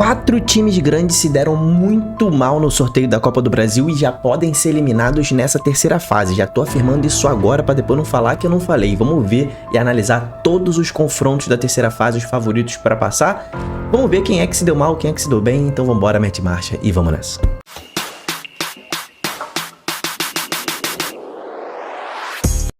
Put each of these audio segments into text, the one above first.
4 times grandes se deram muito mal no sorteio da Copa do Brasil e já podem ser eliminados nessa terceira fase. Já tô afirmando isso agora para depois não falar que eu não falei. Vamos ver e analisar todos os confrontos da terceira fase, os favoritos para passar. Vamos ver quem é que se deu mal, quem é que se deu bem. Então vambora, mete marcha e vamos nessa.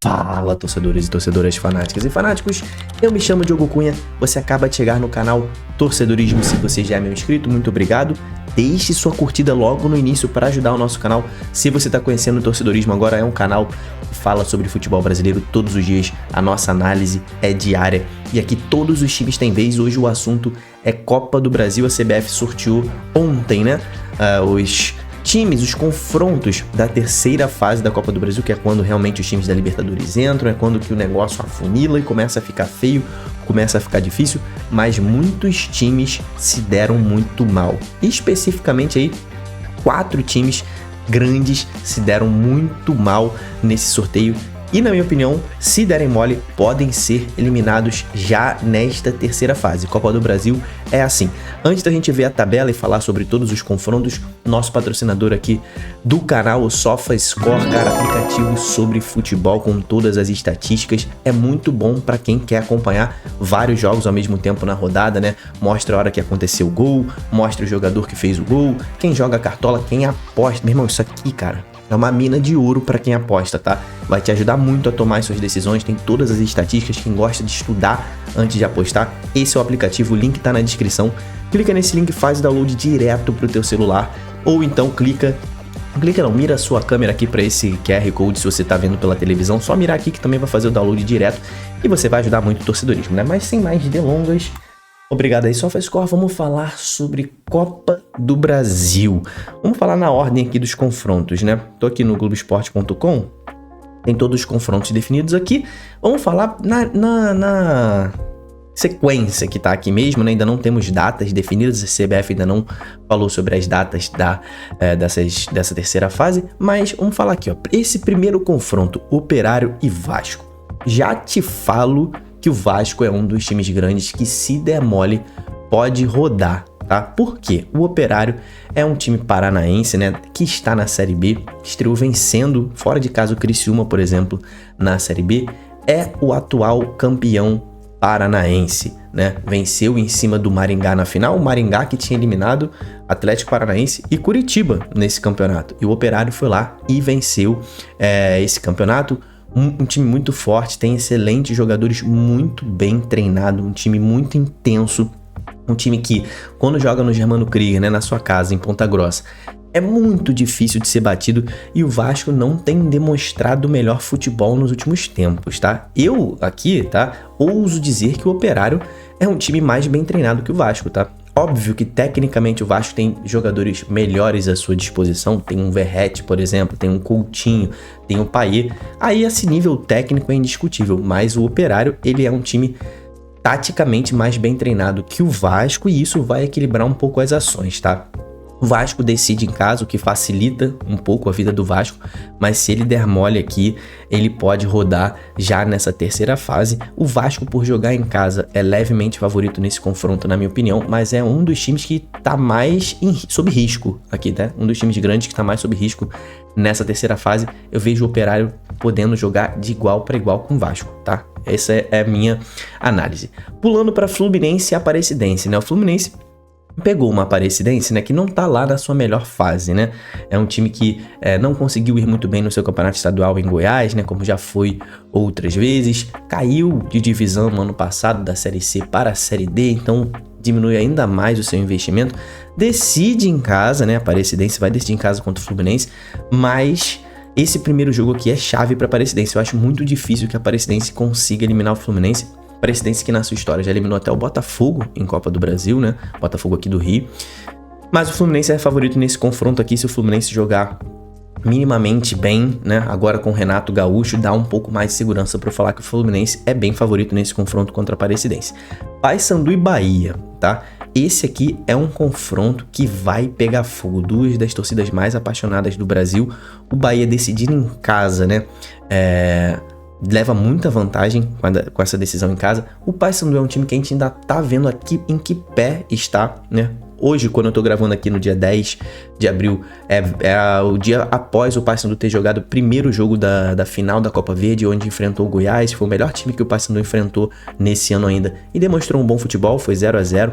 Fala, torcedores e torcedoras fanáticas e fanáticos, eu me chamo Diogo Cunha, você acaba de chegar no canal Torcedorismo. Se você já é meu inscrito, muito obrigado. Deixe sua curtida logo no início para ajudar o nosso canal. Se você está conhecendo o Torcedorismo agora, é um canal que fala sobre futebol brasileiro todos os dias. A nossa análise é diária e aqui todos os times têm vez. Hoje o assunto é Copa do Brasil. A CBF sorteou ontem, né, os times, os confrontos da terceira fase da Copa do Brasil, que é quando realmente os times da Libertadores entram, é quando que o negócio afunila e começa a ficar feio, começa a ficar difícil, mas muitos times se deram muito mal. Especificamente aí, 4 times grandes se deram muito mal nesse sorteio e, na minha opinião, se derem mole, podem ser eliminados já nesta terceira fase. Copa do Brasil é assim. Antes da gente ver a tabela e falar sobre todos os confrontos, nosso patrocinador aqui do canal, o SofaScore, cara, aplicativo sobre futebol com todas as estatísticas, é muito bom para quem quer acompanhar vários jogos ao mesmo tempo na rodada, né? Mostra a hora que aconteceu o gol, mostra o jogador que fez o gol, quem joga cartola, quem aposta. Meu irmão, isso aqui, cara, é uma mina de ouro para quem aposta, tá? Vai te ajudar muito a tomar as suas decisões, tem todas as estatísticas. Quem gosta de estudar antes de apostar, esse é o aplicativo, o link tá na descrição. Clica nesse link, faz o download direto pro teu celular, ou então mira a sua câmera aqui para esse QR Code se você tá vendo pela televisão, só mirar aqui que também vai fazer o download direto e você vai ajudar muito o torcedorismo, né? Mas sem mais delongas, obrigado aí, SofaScore. Vamos falar sobre Copa do Brasil. Vamos falar na ordem aqui dos confrontos, né? Tô aqui no Globoesporte.com, tem todos os confrontos definidos aqui. Vamos falar na sequência que tá aqui mesmo, né? Ainda não temos datas definidas, a CBF ainda não falou sobre as datas dessa terceira fase, mas vamos falar aqui, ó. Esse primeiro confronto, Operário e Vasco. Já te falo que o Vasco é um dos times grandes que, se der mole, pode rodar, tá? Por quê? O Operário é um time paranaense, né, que está na Série B, estreou vencendo fora de casa o Criciúma, por exemplo, na Série B, é o atual campeão paranaense, né? Venceu em cima do Maringá na final, o Maringá que tinha eliminado Atlético Paranaense e Curitiba nesse campeonato. E o Operário foi lá e venceu esse campeonato. Um time muito forte, tem excelentes jogadores, muito bem treinado, um time muito intenso, um time que, quando joga no Germano Krieger, né, na sua casa, em Ponta Grossa, é muito difícil de ser batido e o Vasco não tem demonstrado o melhor futebol nos últimos tempos, tá? Eu aqui, tá, ouso dizer que o Operário é um time mais bem treinado que o Vasco, tá? Óbvio que tecnicamente o Vasco tem jogadores melhores à sua disposição, tem um Verratti, por exemplo, tem um Coutinho, tem um Payet, aí esse nível técnico é indiscutível, mas o Operário, ele é um time taticamente mais bem treinado que o Vasco e isso vai equilibrar um pouco as ações, tá? O Vasco decide em casa, o que facilita um pouco a vida do Vasco, mas se ele der mole aqui, ele pode rodar já nessa terceira fase. O Vasco, por jogar em casa, é levemente favorito nesse confronto, na minha opinião, mas é um dos times que tá mais sob risco aqui, tá? Um dos times grandes que tá mais sob risco nessa terceira fase. Eu vejo o Operário podendo jogar de igual para igual com o Vasco, tá? Essa é a minha análise. Pulando para Fluminense e Aparecidense, né? O Fluminense pegou uma Aparecidense, né, que não tá lá na sua melhor fase, né? É um time que não conseguiu ir muito bem no seu campeonato estadual em Goiás, né, como já foi outras vezes. Caiu de divisão no ano passado da Série C para a Série D, então diminui ainda mais o seu investimento. Decide em casa, né, a Aparecidense vai decidir em casa contra o Fluminense, mas esse primeiro jogo aqui é chave para a Aparecidense. Eu acho muito difícil que a Aparecidense consiga eliminar o Fluminense. Aparecidense que na sua história já eliminou até o Botafogo em Copa do Brasil, né? Botafogo aqui do Rio. Mas o Fluminense é favorito nesse confronto aqui. Se o Fluminense jogar minimamente bem, né? Agora com o Renato Gaúcho, dá um pouco mais de segurança para eu falar que o Fluminense é bem favorito nesse confronto contra a Aparecidense. Paysandu e Bahia, tá? Esse aqui é um confronto que vai pegar fogo. Duas das torcidas mais apaixonadas do Brasil. O Bahia decidindo em casa, né? Leva muita vantagem com essa decisão em casa. O Paysandu é um time que a gente ainda tá vendo aqui em que pé está, né? Hoje, quando eu tô gravando aqui no dia 10 de abril, é o dia após o Paysandu ter jogado o primeiro jogo da final da Copa Verde, onde enfrentou o Goiás. Foi o melhor time que o Paysandu enfrentou nesse ano ainda e demonstrou um bom futebol, foi 0-0.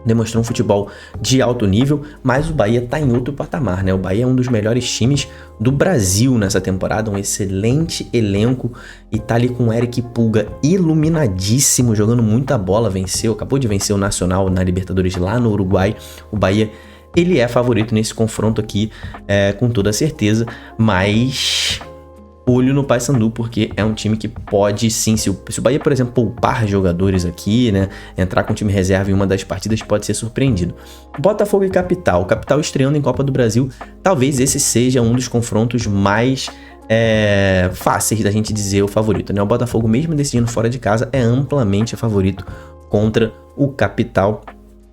Demonstrou um futebol de alto nível, mas o Bahia tá em outro patamar, né? O Bahia é um dos melhores times do Brasil nessa temporada, um excelente elenco e tá ali com o Eric Pulga iluminadíssimo, jogando muita bola, acabou de vencer o Nacional na Libertadores lá no Uruguai. O Bahia, ele é favorito nesse confronto aqui, com toda certeza, mas olho no Paysandu, porque é um time que pode sim, se o Bahia, por exemplo, poupar jogadores aqui, né, entrar com o time reserva em uma das partidas, pode ser surpreendido. Botafogo e Capital. Capital estreando em Copa do Brasil, talvez esse seja um dos confrontos mais fáceis da gente dizer o favorito, né? O Botafogo, mesmo decidindo fora de casa, é amplamente favorito contra o Capital.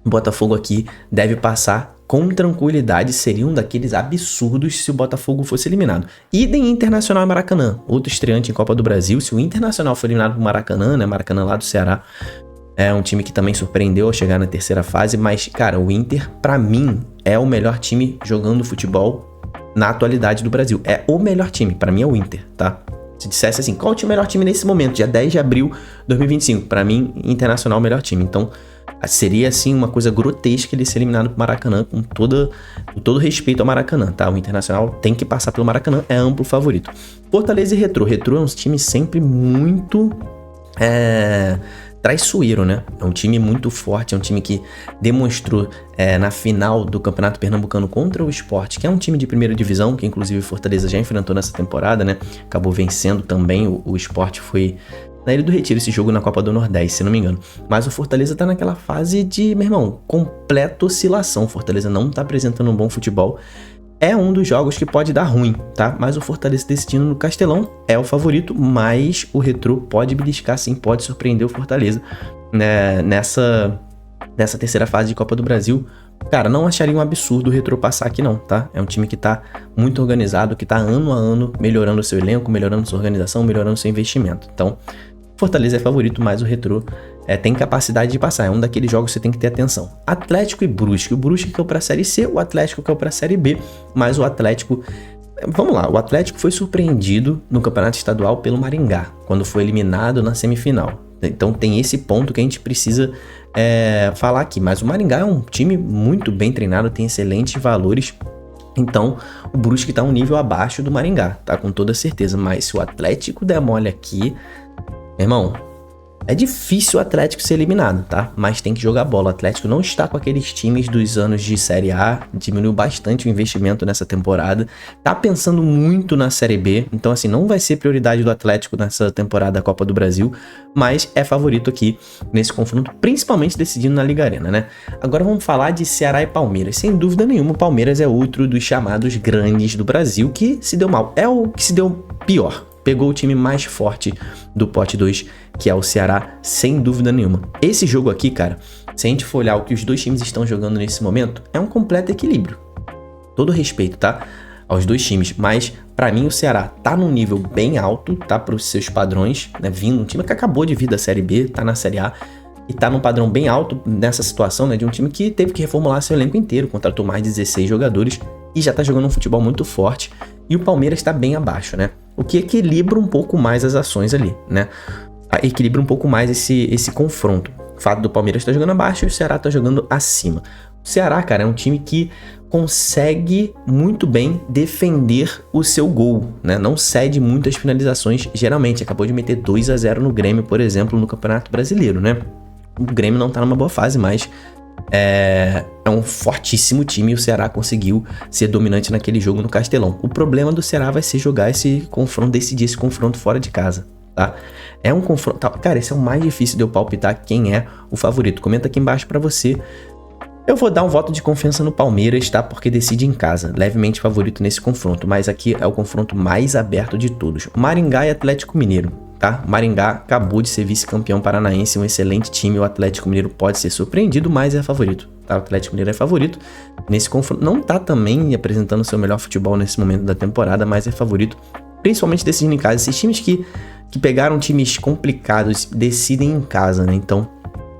O Botafogo aqui deve passar com tranquilidade, seria um daqueles absurdos se o Botafogo fosse eliminado. Idem Internacional e Maracanã, outro estreante em Copa do Brasil. Se o Internacional for eliminado pro Maracanã, né, Maracanã lá do Ceará, é um time que também surpreendeu ao chegar na terceira fase, mas, cara, o Inter, pra mim, é o melhor time jogando futebol na atualidade do Brasil. É o melhor time, pra mim é o Inter, tá? Se dissesse assim, qual é o melhor time nesse momento, dia 10 de abril de 2025? Pra mim, Internacional é o melhor time, então seria, assim, uma coisa grotesca ele ser eliminado pro Maracanã, com todo respeito ao Maracanã, tá? O Internacional tem que passar pelo Maracanã, é amplo favorito. Fortaleza e Retrô. Retrô é um time sempre muito traiçoeiro, né? É um time muito forte, é um time que demonstrou na final do Campeonato Pernambucano contra o Sport, que é um time de primeira divisão, que inclusive Fortaleza já enfrentou nessa temporada, né? Acabou vencendo também, o Sport foi na Ilha do Retiro, esse jogo na Copa do Nordeste, se não me engano. Mas o Fortaleza tá naquela fase de, meu irmão, completa oscilação. O Fortaleza não tá apresentando um bom futebol. É um dos jogos que pode dar ruim, tá? Mas o Fortaleza decidindo no Castelão é o favorito, mas o Retrô pode beliscar sim, pode surpreender o Fortaleza, né, nessa terceira fase de Copa do Brasil. Cara, não acharia um absurdo o Retrô passar aqui não, tá? É um time que tá muito organizado, que tá ano a ano melhorando o seu elenco, melhorando sua organização, melhorando seu investimento. Então, Fortaleza é favorito, mas o Retrô tem capacidade de passar. É um daqueles jogos que você tem que ter atenção. Atlético e Brusque. O Brusque caiu pra Série C, o Atlético caiu pra Série B, mas o Atlético... Vamos lá, o Atlético foi surpreendido no Campeonato Estadual pelo Maringá, quando foi eliminado na semifinal. Então tem esse ponto que a gente precisa falar aqui. Mas o Maringá é um time muito bem treinado, tem excelentes valores. Então o Brusque tá um nível abaixo do Maringá, tá? Com toda certeza. Mas se o Atlético der mole aqui, meu irmão, é difícil o Atlético ser eliminado, tá? Mas tem que jogar bola. O Atlético não está com aqueles times dos anos de Série A, diminuiu bastante o investimento nessa temporada, tá pensando muito na Série B, então assim, não vai ser prioridade do Atlético nessa temporada da Copa do Brasil, mas é favorito aqui nesse confronto, principalmente decidindo na Liga Arena, né? Agora vamos falar de Ceará e Palmeiras. Sem dúvida nenhuma, o Palmeiras é outro dos chamados grandes do Brasil que se deu mal. É o que se deu pior. Pegou o time mais forte do pote 2, que é o Ceará, sem dúvida nenhuma. Esse jogo aqui, cara, se a gente for olhar o que os dois times estão jogando nesse momento, é um completo equilíbrio. Todo respeito, tá? Aos dois times, mas pra mim o Ceará tá num nível bem alto, tá? Pros seus padrões, né? Vindo um time que acabou de vir da Série B, tá na Série A, e tá num padrão bem alto nessa situação, né? De um time que teve que reformular seu elenco inteiro, contratou mais de 16 jogadores e já tá jogando um futebol muito forte. E o Palmeiras tá bem abaixo, né? O que equilibra um pouco mais as ações ali, né? Equilibra um pouco mais esse confronto. O fato do Palmeiras estar jogando abaixo e o Ceará tá jogando acima. O Ceará, cara, é um time que consegue muito bem defender o seu gol, né? Não cede muitas finalizações, geralmente. Acabou de meter 2-0 no Grêmio, por exemplo, no Campeonato Brasileiro, né? O Grêmio não tá numa boa fase, mas é um fortíssimo time e o Ceará conseguiu ser dominante naquele jogo no Castelão. O problema do Ceará vai ser jogar esse confronto, decidir esse confronto fora de casa, tá? É um confronto... Cara, esse é o mais difícil de eu palpitar quem é o favorito. Comenta aqui embaixo pra você. Eu vou dar um voto de confiança no Palmeiras, tá? Porque decide em casa, levemente favorito nesse confronto, mas aqui é o confronto mais aberto de todos. Maringá e Atlético Mineiro, tá? Maringá acabou de ser vice-campeão paranaense, um excelente time. O Atlético Mineiro pode ser surpreendido, mas é favorito, tá? O Atlético Mineiro é favorito nesse confronto. Não tá também apresentando seu melhor futebol nesse momento da temporada, mas é favorito, principalmente decidindo em casa. Esses times que pegaram times complicados decidem em casa, né? Então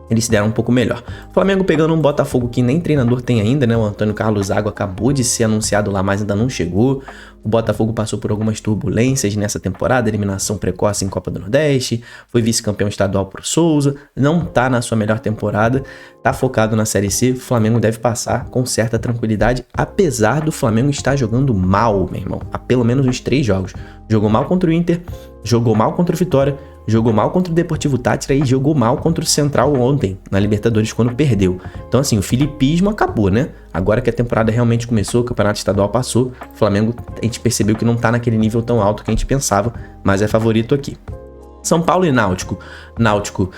eles se deram um pouco melhor. O Flamengo pegando um Botafogo que nem treinador tem ainda, né? O Antônio Carlos Zago acabou de ser anunciado lá, mas ainda não chegou. O Botafogo passou por algumas turbulências nessa temporada, eliminação precoce em Copa do Nordeste, foi vice-campeão estadual pro Souza, não tá na sua melhor temporada, tá focado na Série C. O Flamengo deve passar com certa tranquilidade, apesar do Flamengo estar jogando mal, meu irmão, há pelo menos uns 3 jogos. Jogou mal contra o Inter, jogou mal contra o Vitória, jogou mal contra o Deportivo Táchira e jogou mal contra o Central ontem, na Libertadores, quando perdeu. Então, assim, o filipismo acabou, né? Agora que a temporada realmente começou, o Campeonato Estadual passou, o Flamengo, a gente percebeu que não tá naquele nível tão alto que a gente pensava, mas é favorito aqui. São Paulo e Náutico. Náutico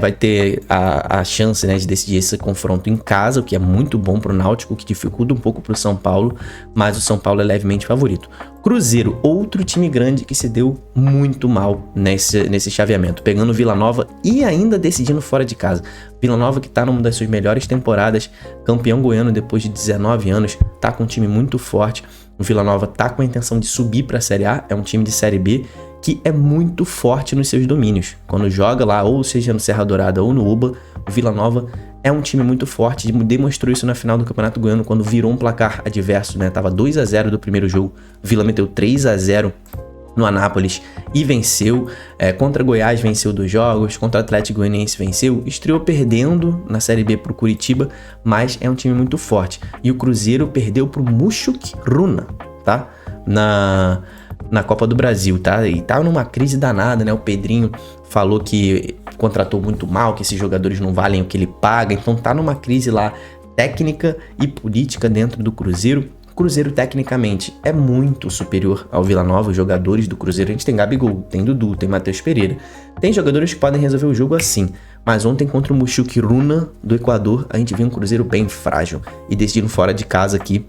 vai ter a chance, né, de decidir esse confronto em casa, o que é muito bom pro Náutico, o que dificulta um pouco pro São Paulo, mas o São Paulo é levemente favorito. Cruzeiro, outro time grande que se deu muito mal nesse chaveamento, pegando Vila Nova e ainda decidindo fora de casa. Vila Nova, que tá numa das suas melhores temporadas, campeão goiano depois de 19 anos, tá com um time muito forte. O Vila Nova tá com a intenção de subir pra Série A, é um time de Série B, que é muito forte nos seus domínios. Quando joga lá, ou seja no Serra Dourada ou no Uba, o Vila Nova é um time muito forte, demonstrou isso na final do Campeonato Goiano, quando virou um placar adverso, né? Tava 2-0 do primeiro jogo, o Vila meteu 3-0 no Anápolis e venceu. Contra Goiás venceu 2 jogos, contra o Atlético Goianiense venceu, estreou perdendo na Série B pro Curitiba, mas é um time muito forte. E o Cruzeiro perdeu pro Muxuc Runa, tá? Na Copa do Brasil, tá? E tá numa crise danada, né? O Pedrinho falou que contratou muito mal, que esses jogadores não valem o que ele paga, então tá numa crise lá técnica e política dentro do Cruzeiro. O Cruzeiro, tecnicamente, é muito superior ao Vila Nova. Os jogadores do Cruzeiro, a gente tem Gabigol, tem Dudu, tem Matheus Pereira. Tem jogadores que podem resolver o jogo assim, mas ontem contra o Muxuc Runa do Equador, a gente viu um Cruzeiro bem frágil e decidindo fora de casa aqui,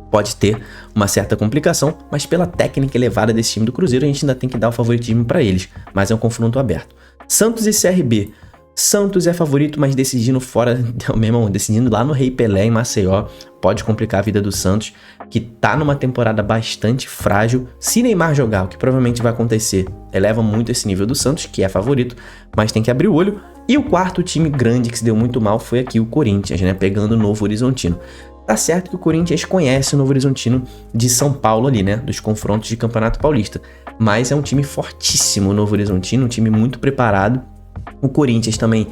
pode ter uma certa complicação, mas pela técnica elevada desse time do Cruzeiro, a gente ainda tem que dar o favoritismo para eles, mas é um confronto aberto. Santos e CRB. Santos é favorito, mas decidindo fora, meu irmão, decidindo lá no Rei Pelé, em Maceió, pode complicar a vida do Santos, que tá numa temporada bastante frágil. Se Neymar jogar, o que provavelmente vai acontecer, eleva muito esse nível do Santos, que é favorito, mas tem que abrir o olho. E o quarto time grande que se deu muito mal foi aqui o Corinthians, né, pegando o Novo Horizontino. Tá certo que o Corinthians conhece o Novo Horizontino de São Paulo ali, né, dos confrontos de Campeonato Paulista, mas é um time fortíssimo o Novo Horizontino, um time muito preparado. O Corinthians também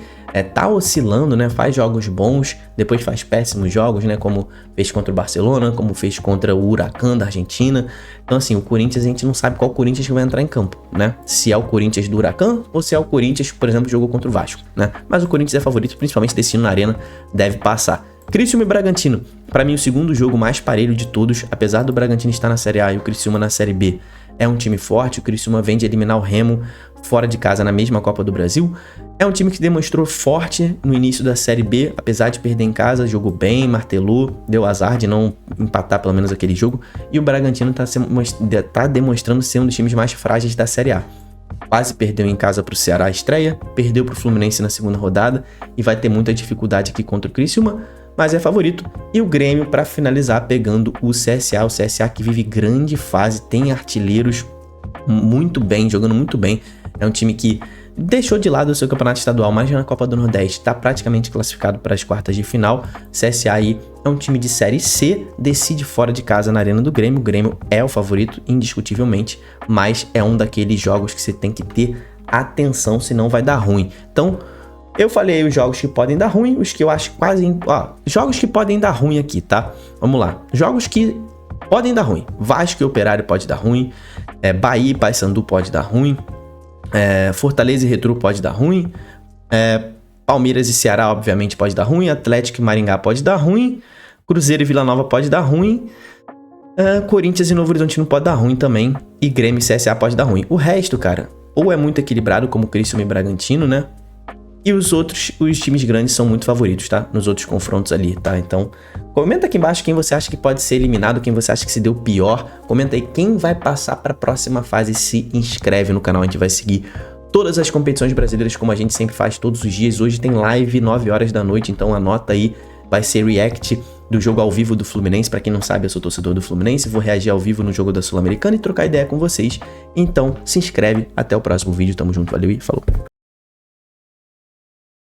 tá oscilando, né? Faz jogos bons, depois faz péssimos jogos, né? Como fez contra o Barcelona, como fez contra o Huracan da Argentina. Então, assim, o Corinthians, a gente não sabe qual Corinthians que vai entrar em campo, né? Se é o Corinthians do Huracan ou se é o Corinthians, por exemplo, que jogou contra o Vasco, né? Mas o Corinthians é favorito, principalmente decidindo na Arena, deve passar. Criciúma e Bragantino, para mim o segundo jogo mais parelho de todos, apesar do Bragantino estar na Série A e o Criciúma na Série B. É um time forte, o Criciúma vem de eliminar o Remo fora de casa na mesma Copa do Brasil. É um time que demonstrou forte no início da Série B, apesar de perder em casa, jogou bem, martelou, deu azar de não empatar pelo menos aquele jogo. E o Bragantino tá demonstrando ser um dos times mais frágeis da Série A. Quase perdeu em casa para o Ceará a estreia, perdeu para o Fluminense na segunda rodada e vai ter muita dificuldade aqui contra o Criciúma, mas é favorito. E o Grêmio para finalizar pegando o CSA que vive grande fase, tem artilheiros muito bem, jogando muito bem. É um time que deixou de lado o seu campeonato estadual, mas na Copa do Nordeste está praticamente classificado para as quartas de final. CSA aí é um time de Série C, decide fora de casa na Arena do Grêmio. O Grêmio é o favorito, indiscutivelmente, mas é um daqueles jogos que você tem que ter atenção, senão vai dar ruim. Então, eu falei os jogos que podem dar ruim, os que eu acho quase... jogos que podem dar ruim aqui, tá? Vamos lá. Jogos que podem dar ruim. Vasco e Operário pode dar ruim. Bahia e Paysandu pode dar ruim. Fortaleza e Retrô pode dar ruim. Palmeiras e Ceará, obviamente, pode dar ruim. Atlético e Maringá pode dar ruim. Cruzeiro e Vila Nova pode dar ruim. Corinthians e Novo Horizontino pode dar ruim também. E Grêmio e CSA pode dar ruim. O resto, cara, ou é muito equilibrado, como Criciúma e Bragantino, né? E os times grandes são muito favoritos, tá? Nos outros confrontos ali, tá? Então, comenta aqui embaixo quem você acha que pode ser eliminado, quem você acha que se deu pior. Comenta aí quem vai passar para a próxima fase. Se inscreve no canal, a gente vai seguir todas as competições brasileiras como a gente sempre faz todos os dias. Hoje tem live 9 horas da noite, então anota aí. Vai ser react do jogo ao vivo do Fluminense. Para quem não sabe, eu sou torcedor do Fluminense. Vou reagir ao vivo no jogo da Sul-Americana e trocar ideia com vocês. Então, se inscreve. Até o próximo vídeo. Tamo junto, valeu e falou.